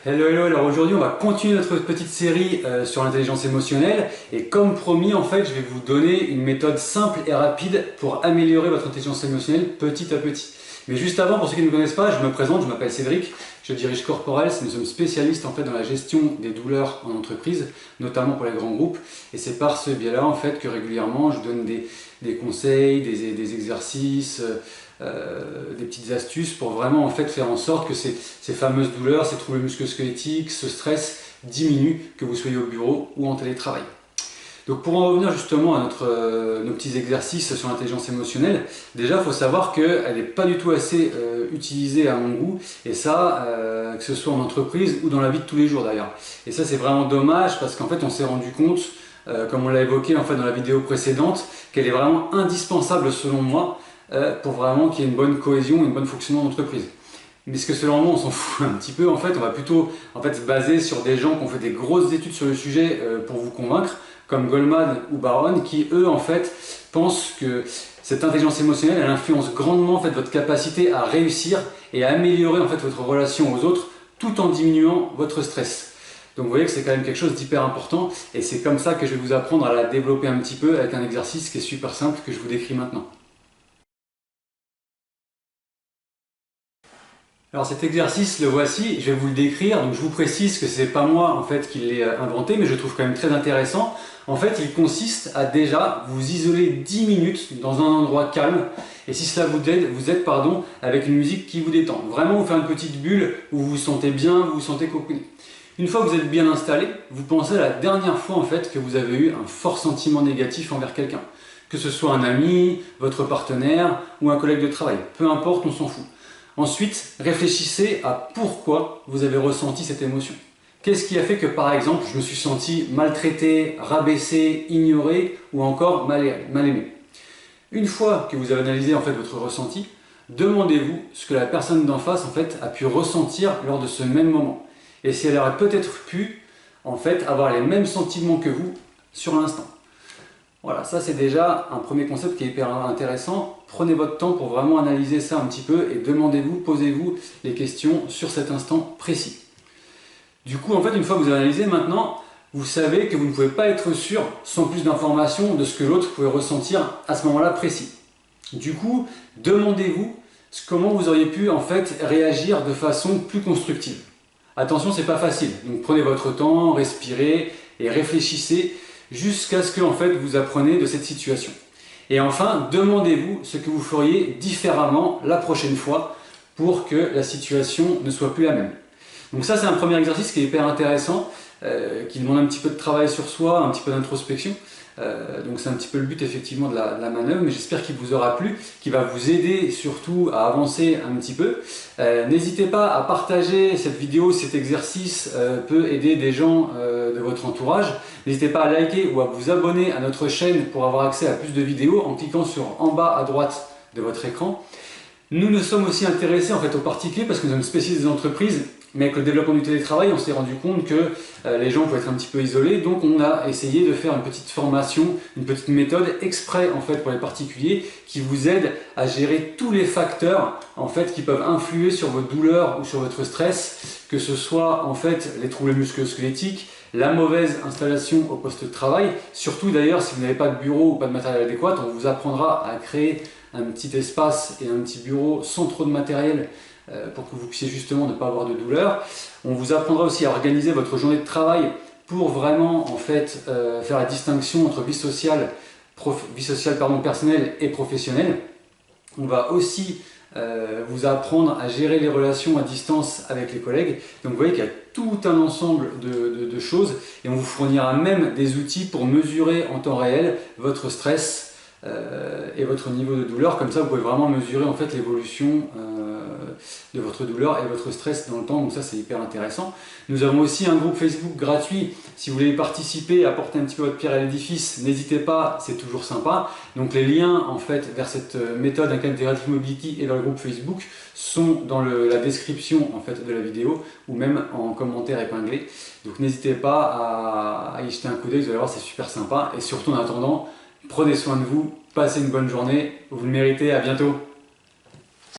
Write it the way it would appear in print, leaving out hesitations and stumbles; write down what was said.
Hello, hello, alors aujourd'hui on va continuer notre petite série sur l'intelligence émotionnelle et comme promis en fait je vais vous donner une méthode simple et rapide pour améliorer votre intelligence émotionnelle petit à petit. Mais juste avant, pour ceux qui ne me connaissent pas, je me présente, je m'appelle Cédric, je dirige Corporels, nous sommes spécialistes en fait dans la gestion des douleurs en entreprise, notamment pour les grands groupes, et c'est par ce biais-là en fait que régulièrement je donne des conseils, des exercices, des petites astuces pour vraiment en fait faire en sorte que ces fameuses douleurs, ces troubles musculo-squelettiques, ce stress diminue, que vous soyez au bureau ou en télétravail. Donc pour en revenir justement à nos petits exercices sur l'intelligence émotionnelle, déjà il faut savoir qu'elle n'est pas du tout assez utilisée à mon goût, et ça, que ce soit en entreprise ou dans la vie de tous les jours d'ailleurs. Et ça c'est vraiment dommage parce qu'en fait on s'est rendu compte, comme on l'a évoqué en fait dans la vidéo précédente, qu'elle est vraiment indispensable selon moi pour vraiment qu'il y ait une bonne cohésion, une bonne fonctionnement d'entreprise. Mais ce que selon moi on s'en fout un petit peu en fait, on va plutôt en fait se baser sur des gens qui ont fait des grosses études sur le sujet pour vous convaincre, comme Goldman ou Baron, qui eux en fait pensent que cette intelligence émotionnelle elle influence grandement en fait votre capacité à réussir et à améliorer en fait votre relation aux autres tout en diminuant votre stress. Donc vous voyez que c'est quand même quelque chose d'hyper important et c'est comme ça que je vais vous apprendre à la développer un petit peu avec un exercice qui est super simple que je vous décris maintenant. Alors cet exercice, le voici, je vais vous le décrire, donc je vous précise que c'est pas moi en fait qui l'ai inventé, mais je le trouve quand même très intéressant. En fait, il consiste à déjà vous isoler 10 minutes dans un endroit calme, et si cela vous aide avec une musique qui vous détend. Vraiment vous faire une petite bulle où vous vous sentez bien, vous vous sentez cocooné. Une fois que vous êtes bien installé, vous pensez à la dernière fois en fait que vous avez eu un fort sentiment négatif envers quelqu'un. Que ce soit un ami, votre partenaire ou un collègue de travail, peu importe, on s'en fout. Ensuite, réfléchissez à pourquoi vous avez ressenti cette émotion. Qu'est-ce qui a fait que, par exemple, je me suis senti maltraité, rabaissé, ignoré ou encore mal aimé? Une fois que vous avez analysé en fait votre ressenti, demandez-vous ce que la personne d'en face en fait a pu ressentir lors de ce même moment. Et si elle aurait peut-être pu en fait avoir les mêmes sentiments que vous sur l'instant. Voilà, ça c'est déjà un premier concept qui est hyper intéressant. Prenez votre temps pour vraiment analyser ça un petit peu et demandez-vous, posez-vous les questions sur cet instant précis. Du coup, en fait, une fois que vous avez analysé, maintenant, vous savez que vous ne pouvez pas être sûr, sans plus d'informations, de ce que l'autre pouvait ressentir à ce moment-là précis. Du coup, demandez-vous comment vous auriez pu en fait réagir de façon plus constructive. Attention, c'est pas facile. Donc prenez votre temps, respirez et réfléchissez jusqu'à ce que en fait, vous appreniez de cette situation. Et enfin, demandez-vous ce que vous feriez différemment la prochaine fois pour que la situation ne soit plus la même. Donc ça, c'est un premier exercice qui est hyper intéressant, qui demande un petit peu de travail sur soi, un petit peu d'introspection. Donc c'est un petit peu le but effectivement de la manœuvre, mais j'espère qu'il vous aura plu, qu'il va vous aider surtout à avancer un petit peu. N'hésitez pas à partager cette vidéo, cet exercice peut aider des gens de votre entourage. N'hésitez pas à liker ou à vous abonner à notre chaîne pour avoir accès à plus de vidéos en cliquant sur en bas à droite de votre écran. Nous sommes aussi intéressés en fait aux particuliers parce que nous sommes spécialistes des entreprises, mais avec le développement du télétravail, on s'est rendu compte que les gens pouvaient être un petit peu isolés, donc on a essayé de faire une petite formation, une petite méthode exprès en fait pour les particuliers qui vous aide à gérer tous les facteurs en fait qui peuvent influer sur vos douleurs ou sur votre stress, que ce soit en fait les troubles musculo-squelettiques, la mauvaise installation au poste de travail, surtout d'ailleurs si vous n'avez pas de bureau ou pas de matériel adéquat, on vous apprendra à créer un petit espace et un petit bureau sans trop de matériel pour que vous puissiez justement ne pas avoir de douleur. On vous apprendra aussi à organiser votre journée de travail pour vraiment en fait faire la distinction entre vie sociale personnelle et professionnelle. On va aussi vous apprendre à gérer les relations à distance avec les collègues. Donc vous voyez qu'il y a tout un ensemble de choses et on vous fournira même des outils pour mesurer en temps réel votre stress et votre niveau de douleur. Comme ça vous pouvez vraiment mesurer en fait l'évolution de votre douleur et votre stress dans le temps, donc ça c'est hyper intéressant. Nous avons aussi un groupe Facebook gratuit, si vous voulez y participer, apporter un petit peu votre pierre à l'édifice, n'hésitez pas, c'est toujours sympa. Donc les liens en fait vers cette méthode Integrative Mobility et dans le groupe Facebook sont dans la description en fait de la vidéo ou même en commentaire épinglé. Donc n'hésitez pas à y jeter un coup d'œil, vous allez voir c'est super sympa et surtout en attendant, prenez soin de vous, passez une bonne journée, vous le méritez, à bientôt.